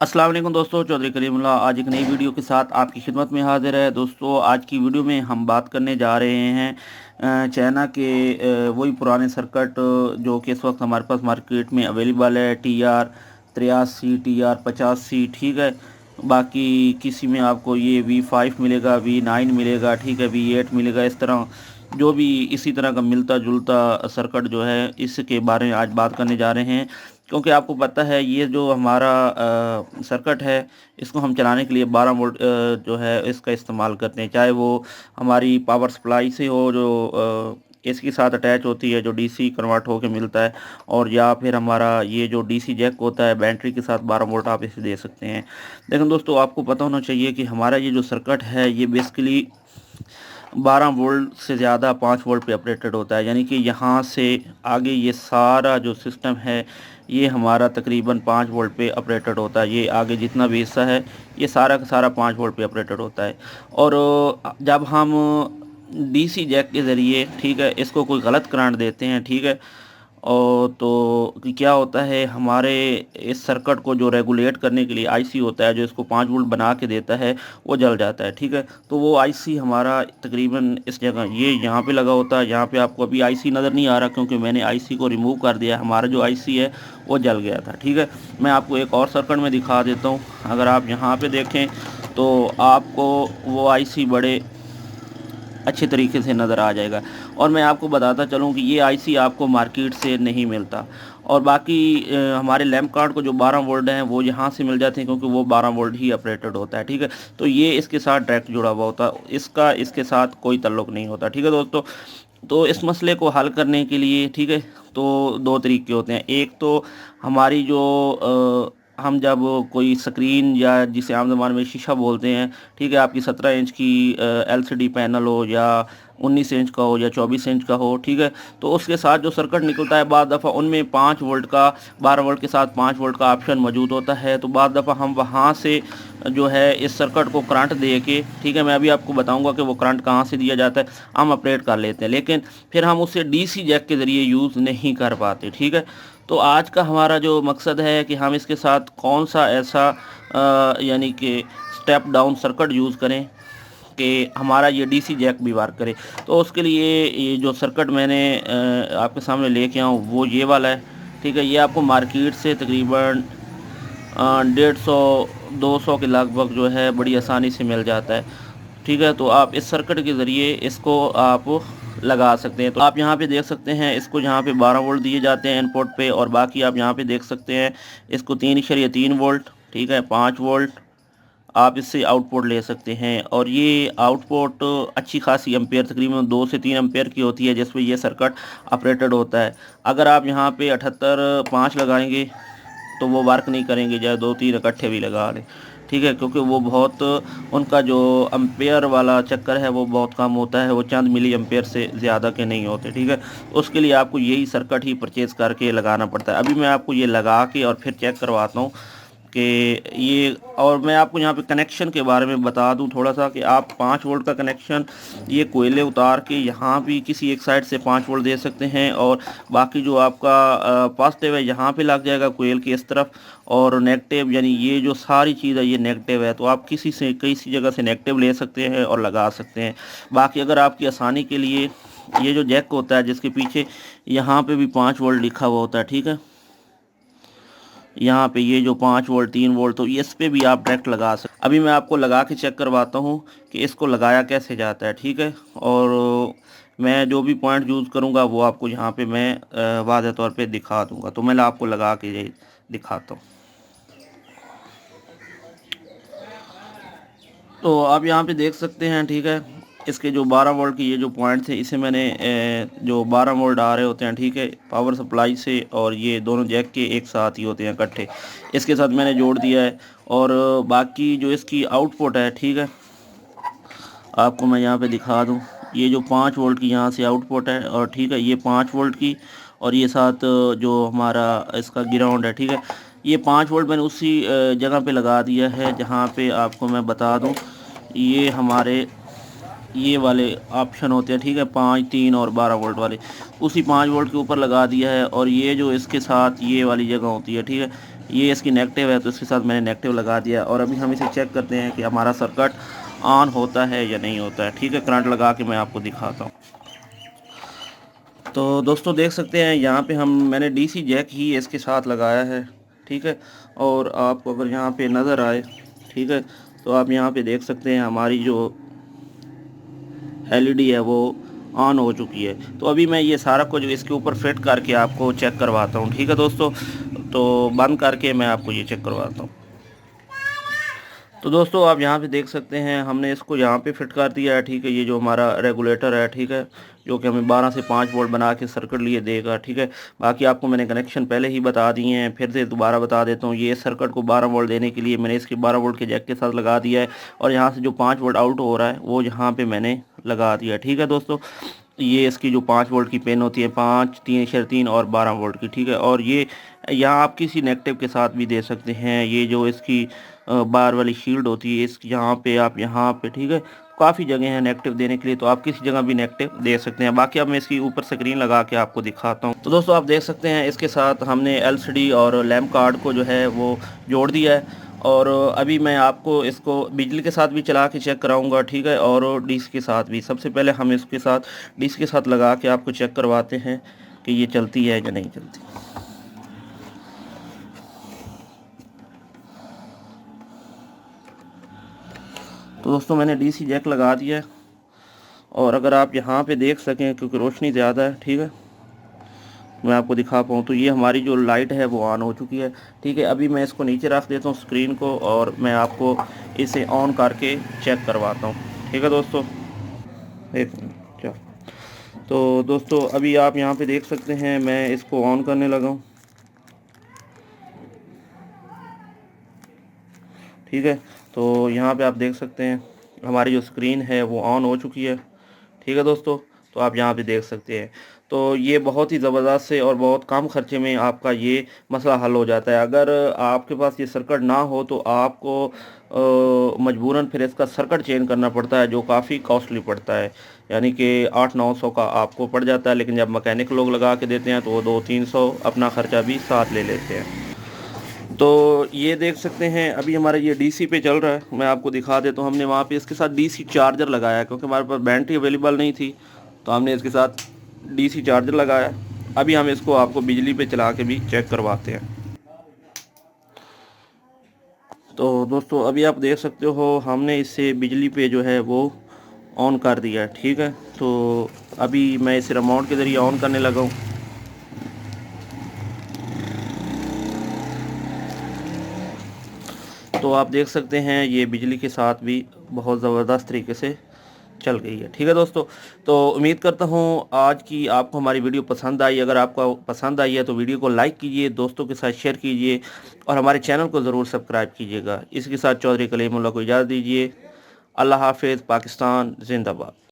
अस्सलाम वालेकुम दोस्तों, चौधरी कलीमुल्लाह आज एक नई वीडियो के साथ आपकी खिदमत में हाज़िर है। दोस्तों आज की वीडियो में हम बात करने जा रहे हैं चाइना के वही पुराने सर्किट जो कि इस वक्त हमारे पास मार्केट में अवेलेबल है। TR 83, TR 85, ठीक है। बाकी किसी में आपको ये V5 मिलेगा, V9 मिलेगा, ठीक है, V8 मिलेगा। इस तरह जो भी इसी तरह का मिलता जुलता सर्किट जो है इसके बारे में आज बात करने जा रहे हैं। क्योंकि आपको पता है ये जो हमारा सर्किट है इसको हम चलाने के लिए 12 वोल्ट जो है इसका इस्तेमाल करते हैं। चाहे वो हमारी पावर सप्लाई से हो जो इसके साथ अटैच होती है, जो डीसी कन्वर्ट होकर मिलता है, और या फिर हमारा ये जो डीसी जैक होता है बैटरी के साथ 12 वोल्ट आप इसे दे सकते हैं। लेकिन दोस्तों आपको पता होना चाहिए कि हमारा ये जो सर्किट है ये बेसिकली 12 वोल्ट से ज़्यादा 5 वोल्ट पे ऑपरेटेड होता है। यानी कि यहाँ से आगे ये सारा जो सिस्टम है ये हमारा तकरीबन 5 वोल्ट पे ऑपरेटेड होता है। ये आगे जितना भी हिस्सा है ये सारा का सारा 5 वोल्ट पे ऑपरेटेड होता है। और जब हम डीसी जैक के ज़रिए, ठीक है, इसको कोई गलत करंट देते हैं, ठीक है, और तो क्या होता है हमारे इस सर्किट को जो रेगुलेट करने के लिए आईसी होता है जो इसको 5 वोल्ट बना के देता है वो जल जाता है, ठीक है। तो वो आईसी हमारा तकरीबन इस जगह ये यहाँ पे लगा होता है। यहाँ पे आपको अभी आईसी नज़र नहीं आ रहा क्योंकि मैंने आईसी को रिमूव कर दिया। हमारा जो आईसी है वो जल गया था, ठीक है। मैं आपको एक और सर्किट में दिखा देता हूँ। अगर आप यहाँ पे देखें तो आपको वो आईसी बड़े अच्छे तरीके से नज़र आ जाएगा। और मैं आपको बताता चलूँ कि ये आईसी आपको मार्केट से नहीं मिलता। और बाकी हमारे लैंप कार्ड को जो 12 वोल्ट हैं वो यहाँ से मिल जाते हैं क्योंकि वो 12 वोल्ट ही ऑपरेटेड होता है, ठीक है। तो ये इसके साथ डायरेक्ट जुड़ा हुआ होता है, इसका इसके साथ कोई ताल्लुक़ नहीं होता, ठीक है दोस्तों। तो इस मसले को हल करने के लिए, ठीक है, तो दो तरीके होते हैं। एक तो हमारी जो हम जब कोई स्क्रीन या जिसे आम ज़बान में शीशा बोलते हैं, ठीक है, आपकी 17 इंच की एलसीडी पैनल हो या 19 इंच का हो या 24 इंच का हो, ठीक है, तो उसके साथ जो सर्किट निकलता है बाद दफ़ा उनमें 5 वोल्ट का 12 वोल्ट के साथ 5 वोल्ट का ऑप्शन मौजूद होता है। तो बाद दफ़ा हम वहाँ से जो है इस सर्किट को करंट दे के, ठीक है, मैं अभी आपको बताऊंगा कि वो करंट कहाँ से दिया जाता है, हम ऑपरेट कर लेते हैं। लेकिन फिर हम उसे डीसी जैक के ज़रिए यूज़ नहीं कर पाते, ठीक है। तो आज का हमारा जो मकसद है कि हम इसके साथ कौन सा ऐसा यानी कि स्टेप डाउन सर्किट यूज़ करें कि हमारा ये डीसी जैक भी वर्क करे। तो उसके लिए ये जो सर्किट मैंने आपके सामने लेके आऊँ वो ये वाला है, ठीक है। ये आपको मार्केट से तकरीबन 150-200 के लगभग जो है बड़ी आसानी से मिल जाता है, ठीक है। तो आप इस सर्किट के ज़रिए इसको आप लगा सकते हैं। तो आप यहाँ पे देख सकते हैं इसको यहाँ पे 12 वोल्ट दिए जाते हैं इनपुट पे, और बाकी आप यहाँ पे देख सकते हैं इसको 3.3 वोल्ट, ठीक है, 5 वोल्ट आप इससे आउटपुट ले सकते हैं। और ये आउटपुट अच्छी खासी एम्पेयर तकरीबन 2 से 3 एम्पेयर की होती है जिसमें ये सर्किट ऑपरेटेड होता है। अगर आप यहाँ पे 78.5 लगाएंगे तो वो वर्क नहीं करेंगे, चाहे 2-3 इकट्ठे भी लगा लें, ठीक है, क्योंकि वो बहुत उनका जो एम्पेयर वाला चक्कर है वो बहुत कम होता है, वो चंद मिली एम्पेयर से ज़्यादा के नहीं होते, ठीक है। उसके लिए आपको यही सर्किट ही परचेज़ करके लगाना पड़ता है। अभी मैं आपको ये लगा के और फिर चेक करवाता हूँ कि ये, और मैं आपको यहाँ पे कनेक्शन के बारे में बता दूँ थोड़ा सा कि आप 5 वोल्ट का कनेक्शन ये कोयले उतार के यहाँ भी किसी एक साइड से 5 वोल्ट दे सकते हैं, और बाकी जो आपका पॉजिटिव है यहाँ पे लग जाएगा कोयल की इस तरफ, और नेगेटिव यानी ये जो सारी चीज़ है ये नेगेटिव है, तो आप किसी जगह से नेगेटिव ले सकते हैं और लगा सकते हैं। बाकी अगर आपकी आसानी के लिए ये जो जैक होता है जिसके पीछे यहाँ पे भी 5 वोल्ट लिखा हुआ होता है, ठीक है, यहाँ पे ये जो 5 वोल्ट 3 वोल्ट, तो इस पे भी आप डायरेक्ट लगा सकते। अभी मैं आपको लगा के चेक करवाता हूँ कि इसको लगाया कैसे जाता है, ठीक है। और मैं जो भी पॉइंट यूज़ करूँगा वो आपको यहाँ पे मैं वाज़ेह तौर पे दिखा दूँगा। तो मैं आपको लगा के ये दिखाता हूँ। तो आप यहाँ पे देख सकते हैं, ठीक है, इसके जो 12 वोल्ट की ये जो पॉइंट थे इसे मैंने जो 12 वोल्ट आ रहे होते हैं, ठीक है, पावर सप्लाई से, और ये दोनों जैक के एक साथ ही होते हैं इकट्ठे, इसके साथ मैंने जोड़ दिया है। और बाकी जो इसकी आउटपुट है, ठीक है, आपको मैं यहाँ पे दिखा दूँ, ये जो 5 वोल्ट की यहाँ से आउटपुट है, और ठीक है ये 5 वोल्ट की, और ये साथ जो हमारा इसका ग्राउंड है, ठीक है, ये 5 वोल्ट मैंने उसी जगह पे लगा दिया है जहाँ पे आपको मैं बता दूँ ये हमारे ये वाले ऑप्शन होते हैं, ठीक है, 5, 3 और 12 वोल्ट वाले, उसी 5 वोल्ट के ऊपर लगा दिया है। और ये जो इसके साथ ये वाली जगह होती है, ठीक है, ये इसकी नेगेटिव है तो इसके साथ मैंने नेगेटिव लगा दिया। और अभी हम इसे चेक करते हैं कि हमारा सर्किट ऑन होता है या नहीं होता है। ठीक है, करंट लगा के मैं आपको दिखाता हूँ। तो दोस्तों देख सकते हैं यहाँ पे मैंने डीसी जैक ही इसके साथ लगाया है। ठीक है, और आपको अगर यहाँ पे नज़र आए, ठीक है, तो आप यहाँ पे देख सकते हैं हमारी जो एलईडी है वो ऑन हो चुकी है। तो अभी मैं ये सारा कुछ इसके ऊपर फिट करके आपको चेक करवाता हूँ। ठीक है दोस्तों, तो बंद करके मैं आपको ये चेक करवाता हूँ। तो दोस्तों आप यहाँ पे देख सकते हैं हमने इसको यहाँ पे फिट कर दिया है। ठीक है, ये जो हमारा रेगुलेटर है, ठीक है, जो कि हमें 12 से 5 वोल्ट बना के सर्किट लिए देगा। ठीक है, बाकी आपको मैंने कनेक्शन पहले ही बता दिए हैं, फिर से दोबारा बता देता हूँ। ये सर्किट को 12 वोल्ट देने के लिए मैंने इसके 12 वोल्ट के जैक के साथ लगा दिया है, और यहाँ से जो 5 वोल्ट आउट हो रहा है वो यहाँ पर मैंने लगा दिया। ठीक है दोस्तों, ये इसकी जो 5 वोल्ट की पिन होती है, 5, 3/3 और 12 वोल्ट की। ठीक है, और ये यहाँ आप किसी नेगेटिव के साथ भी दे सकते हैं। ये जो इसकी बार वाली शील्ड होती है, इस यहाँ पे आप यहाँ पे, ठीक है, काफ़ी जगह है नेगेटिव देने के लिए, तो आप किसी जगह भी नेगेटिव दे सकते हैं। बाकी अब मैं इसकी ऊपर स्क्रीन लगा के आपको दिखाता हूँ। तो दोस्तों आप देख सकते हैं इसके साथ हमने एलसीडी और लैंप कार्ड को जो है वो जोड़ दिया है। और अभी मैं आपको इसको बिजली के साथ भी चला के चेक कराऊंगा। ठीक है, और डीसी के साथ भी। सबसे पहले हम इसके साथ डीसी के साथ लगा के आपको चेक करवाते हैं कि ये चलती है या नहीं चलती। तो दोस्तों मैंने डीसी जैक लगा दिया है, और अगर आप यहाँ पे देख सकें, क्योंकि रोशनी ज़्यादा है, ठीक है, मैं आपको दिखा पाऊँ, तो ये हमारी जो लाइट है वो ऑन हो चुकी है। ठीक है, अभी मैं इसको नीचे रख देता हूँ स्क्रीन को, और मैं आपको इसे ऑन करके चेक करवाता हूँ। ठीक है दोस्तों, एक मिनट। क्या, तो दोस्तों अभी आप यहाँ पे देख सकते हैं मैं इसको ऑन करने लगा हूँ। ठीक है, तो यहाँ पे आप देख सकते हैं हमारी जो स्क्रीन है वो ऑन हो चुकी है। ठीक है दोस्तों, तो आप यहाँ पे देख सकते हैं। तो ये बहुत ही ज़बरदस्त है, और बहुत कम खर्चे में आपका ये मसला हल हो जाता है। अगर आपके पास ये सर्किट ना हो तो आपको मजबूरन फिर इसका सर्किट चेंज करना पड़ता है, जो काफ़ी कॉस्टली पड़ता है, यानी कि 800-900 का आपको पड़ जाता है। लेकिन जब मैकेनिक लोग लगा के देते हैं तो वो 200-300 अपना ख़र्चा भी साथ ले लेते हैं। तो ये देख सकते हैं अभी हमारा ये डीसी पे चल रहा है। मैं आपको दिखा देता हूँ, हमने वहाँ पे इसके साथ डीसी चार्जर लगाया है, क्योंकि हमारे पास बैटरी अवेलेबल नहीं थी, तो हमने इसके साथ डीसी चार्जर लगाया। अभी हम इसको आपको बिजली पे चला के भी चेक करवाते हैं। तो दोस्तों अभी आप देख सकते हो हमने इससे बिजली पे जो है वो ऑन कर दिया है। ठीक है, तो अभी मैं इसे रिमोट के ज़रिए ऑन करने लगा हूँ। तो आप देख सकते हैं ये बिजली के साथ भी बहुत ज़बरदस्त तरीके से चल गई है। ठीक है दोस्तों, तो उम्मीद करता हूँ आज की आपको हमारी वीडियो पसंद आई। अगर आपको पसंद आई है तो वीडियो को लाइक कीजिए, दोस्तों के साथ शेयर कीजिए, और हमारे चैनल को ज़रूर सब्सक्राइब कीजिएगा। इसके साथ चौधरी कलीमुल्लाह को इजाज़त दीजिए। अल्लाह हाफ़िज़। पाकिस्तान जिंदाबाद।